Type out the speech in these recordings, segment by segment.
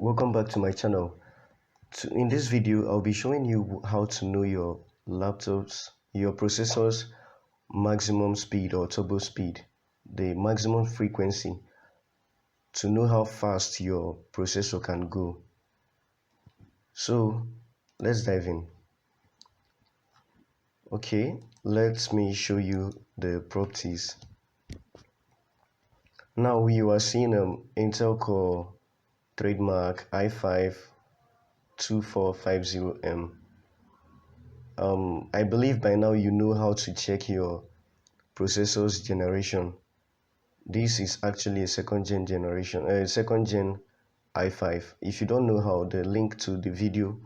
Welcome back to my channel. In this video, I'll be showing you how to know your processor's maximum speed or turbo speed, the maximum frequency, to know how fast your processor can go. So let's dive in. Okay, let me show you the properties. Now you are seeing Intel Core trademark i5-2450M. I believe by now you know how to check your processor's generation. This is actually a second gen i5. If you don't know how, the link to the video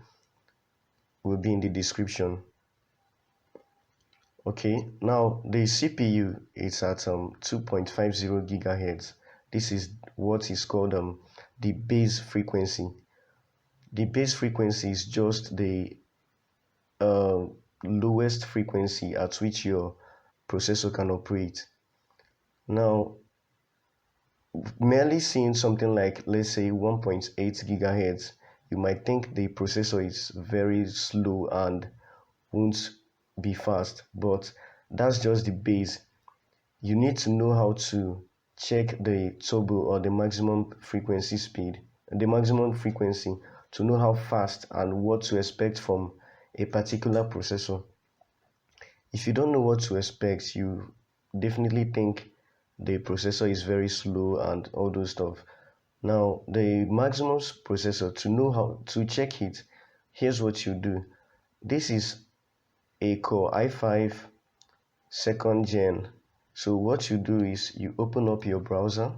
will be in the description. Okay, now the CPU is at 2.50 gigahertz. This is what is called the base frequency. The base frequency is just the lowest frequency at which your processor can operate. Now, merely seeing something like, let's say, 1.8 gigahertz, you might think the processor is very slow and won't be fast, but that's just the base. You need to know how to check the turbo or the maximum frequency to know how fast and what to expect from a particular processor. If you don't know what to expect, you definitely think the processor is very slow and all those stuff. Now, the maximum processor, to know how to check it, here's what you do. This is a Core i5 second gen. So what you do is you open up your browser.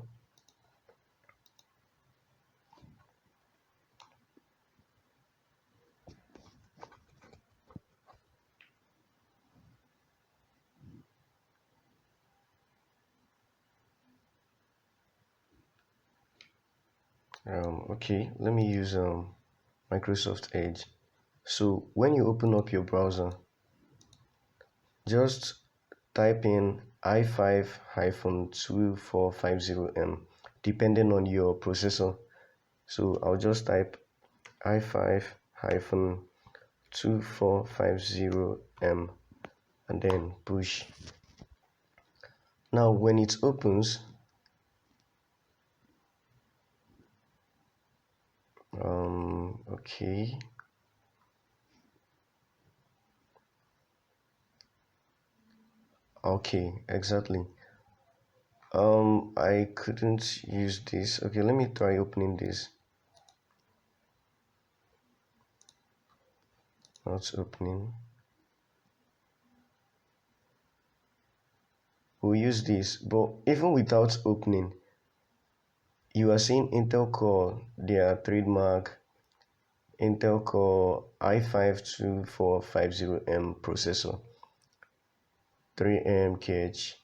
Okay, let me use Microsoft Edge. So when you open up your browser, just type in i5-2450M depending on your processor. So I'll just type i5-2450M and then push. Now when it opens, okay, exactly. I couldn't use this. Okay, let me try opening this. Not opening. We'll use this, but even without opening, you are seeing Intel Core, their trademark Intel Core i5-2450M processor, 3 MHz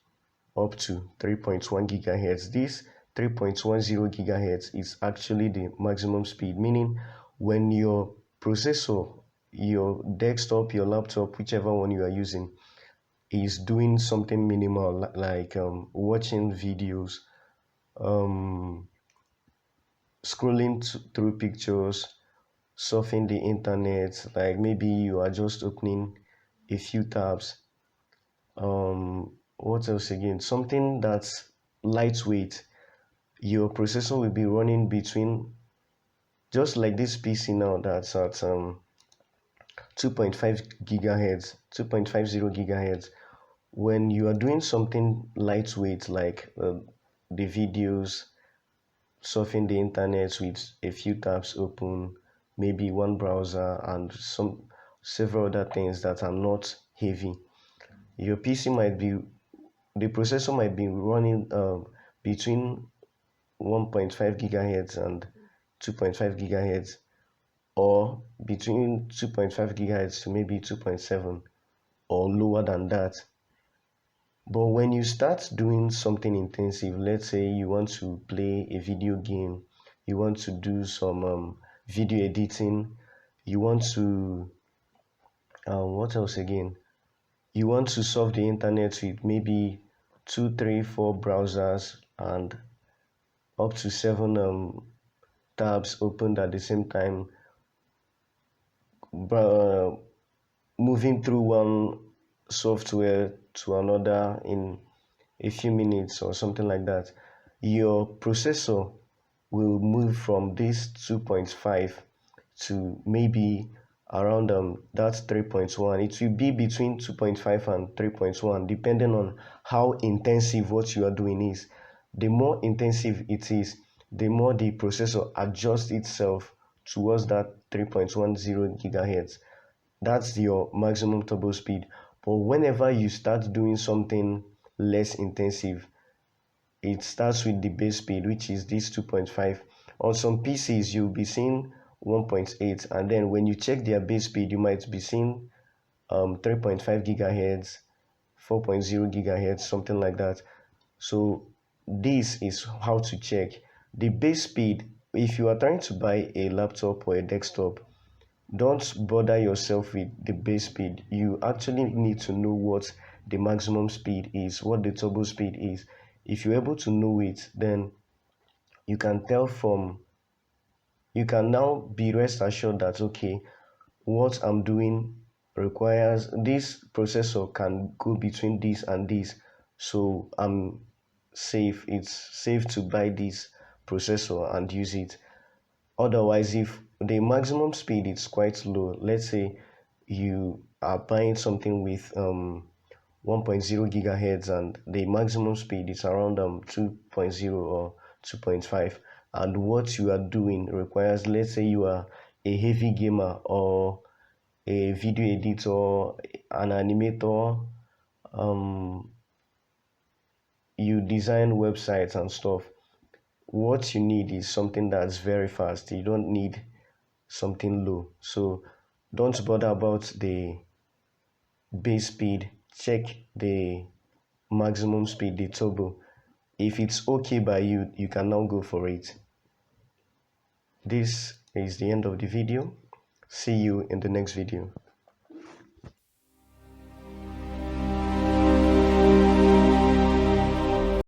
up to 3.1 gigahertz. This 3.10 gigahertz is actually the maximum speed, meaning when your processor, your desktop, your laptop, whichever one you are using, is doing something minimal like watching videos, scrolling through pictures, surfing the internet, like maybe you are just opening a few tabs, what else again, something that's lightweight, your processor will be running between, just like this PC now that's at 2.50 gigahertz. When you are doing something lightweight like the videos, surfing the internet with a few tabs open, maybe one browser and several other things that are not heavy, your PC might be, the processor might be running between 1.5 gigahertz and 2.5 gigahertz, or between 2.5 gigahertz to maybe 2.7 or lower than that. But when you start doing something intensive, let's say you want to play a video game, you want to do some video editing, you want to what else again, you want to surf the internet with maybe 2, 3, 4 browsers and up to 7 tabs opened at the same time, uh, moving through one software to another in a few minutes or something like that. Your processor will move from this 2.5 to maybe around that 3.1. It will be between 2.5 and 3.1 depending on how intensive what you are doing is. The more intensive it is, the more the processor adjusts itself towards that 3.10 gigahertz. That's your maximum turbo speed. But whenever you start doing something less intensive, it starts with the base speed, which is this 2.5. On some PCs you'll be seeing 1.8, and then when you check their base speed you might be seeing 3.5 gigahertz, 4.0 gigahertz, something like that. So this is how to check the base speed. If you are trying to buy a laptop or a desktop, don't bother yourself with the base speed. You actually need to know what the maximum speed is, what the turbo speed is. If you're able to know it, then you can tell from you can now be rest assured that okay, what I'm doing requires this processor can go between this and this, so I'm safe. It's safe to buy this processor and use it. Otherwise, if the maximum speed is quite low, let's say you are buying something with 1.0 gigahertz and the maximum speed is around 2.0 or 2.5, and what you are doing requires, let's say you are a heavy gamer or a video editor, an animator, you design websites and stuff, what you need is something that's very fast. You don't need something low. So don't bother about the base speed. Check the maximum speed, the turbo. If it's okay by you, you can now go for it. This is the end of the video. See you in the next video.